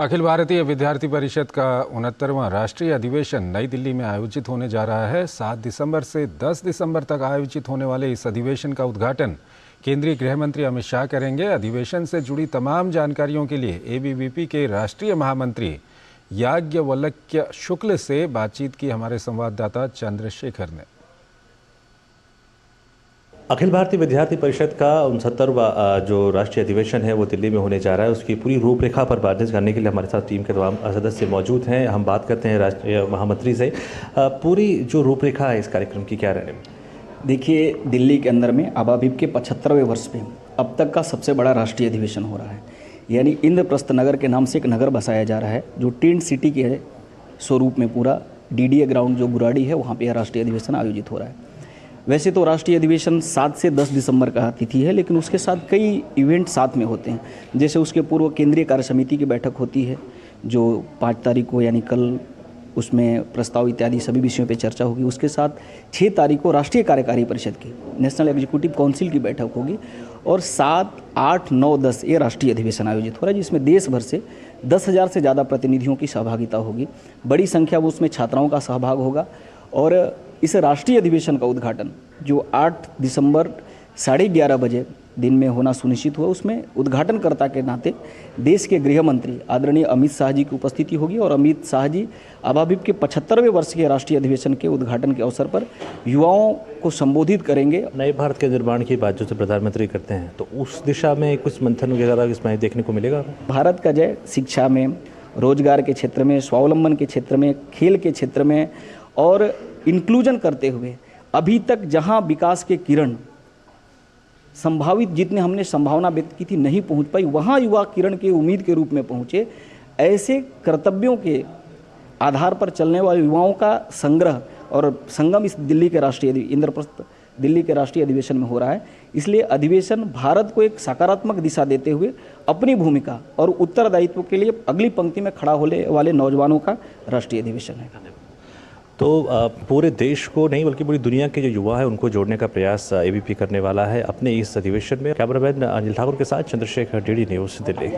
अखिल भारतीय विद्यार्थी परिषद का 69वां राष्ट्रीय अधिवेशन नई दिल्ली में आयोजित होने जा रहा है। 7 दिसंबर से 10 दिसंबर तक आयोजित होने वाले इस अधिवेशन का उद्घाटन केंद्रीय गृह मंत्री अमित शाह करेंगे। अधिवेशन से जुड़ी तमाम जानकारियों के लिए एबीवीपी के राष्ट्रीय महामंत्री याज्ञवल्क्य शुक्ल से बातचीत की हमारे संवाददाता चंद्रशेखर ने। अखिल भारतीय विद्यार्थी परिषद का 69वां जो राष्ट्रीय अधिवेशन है वो दिल्ली में होने जा रहा है। उसकी पूरी रूपरेखा पर बातचीत करने के लिए हमारे साथ टीम के तमाम सदस्य मौजूद हैं। हम बात करते हैं राष्ट्रीय महामंत्री से। पूरी जो रूपरेखा है इस कार्यक्रम की क्या रहने में? देखिए, दिल्ली के अंदर में आबाविप के 75वें वर्ष में अब तक का सबसे बड़ा राष्ट्रीय अधिवेशन हो रहा है। यानी इंद्रप्रस्थ नगर के नाम से एक नगर बसाया जा रहा है जो टेंट सिटी के स्वरूप में पूरा डीडीए ग्राउंड जो बुराड़ी है वहाँ पे यह राष्ट्रीय अधिवेशन आयोजित हो रहा है। वैसे तो राष्ट्रीय अधिवेशन 7 से 10 दिसंबर का तिथि है, लेकिन उसके साथ कई इवेंट साथ में होते हैं। जैसे उसके पूर्व केंद्रीय कार्य समिति की बैठक होती है जो 5 तारीख को यानी कल, उसमें प्रस्ताव इत्यादि सभी विषयों पे चर्चा होगी। उसके साथ 6 तारीख को राष्ट्रीय कार्यकारी परिषद की नेशनल एग्जीक्यूटिव काउंसिल की बैठक होगी और 7, 8, 9, 10 ये राष्ट्रीय अधिवेशन आयोजित हो रहा है, जिसमें देश भर से 10,000 से ज़्यादा प्रतिनिधियों की सहभागिता होगी। बड़ी संख्या में उसमें छात्राओं का सहभाग होगा और इस राष्ट्रीय अधिवेशन का उद्घाटन जो 8 दिसंबर 11:30 बजे दिन में होना सुनिश्चित हुआ, उसमें उद्घाटनकर्ता के नाते देश के गृह मंत्री आदरणीय अमित शाह जी की उपस्थिति होगी और अमित शाह जी आबाविप के 75वें वर्ष के राष्ट्रीय अधिवेशन के उद्घाटन के अवसर पर युवाओं को संबोधित करेंगे। नए भारत के निर्माण की बात जो प्रधानमंत्री करते हैं तो उस दिशा में कुछ मंथन वगैरह इसमें देखने को मिलेगा? भारत का जय शिक्षा में, रोजगार के क्षेत्र में, स्वावलंबन के क्षेत्र में, खेल के क्षेत्र में और इंक्लूजन करते हुए अभी तक जहां विकास के किरण संभावित जितने हमने संभावना व्यक्त की थी नहीं पहुंच पाई, वहां युवा किरण के उम्मीद के रूप में पहुंचे। ऐसे कर्तव्यों के आधार पर चलने वाले युवाओं का संग्रह और संगम इस दिल्ली के राष्ट्रीय इंद्रप्रस्थ दिल्ली के राष्ट्रीय अधिवेशन में हो रहा है। इसलिए अधिवेशन भारत को एक सकारात्मक दिशा देते हुए अपनी भूमिका और उत्तरदायित्व के लिए अगली पंक्ति में खड़ा होने वाले नौजवानों का राष्ट्रीय अधिवेशन है। तो पूरे देश को नहीं बल्कि पूरी दुनिया के जो युवा है उनको जोड़ने का प्रयास एबीवीपी करने वाला है अपने इस अधिवेशन में। कैमरामैन अनिल ठाकुर के साथ चंद्रशेखर, डीडी न्यूज़, दिल्ली।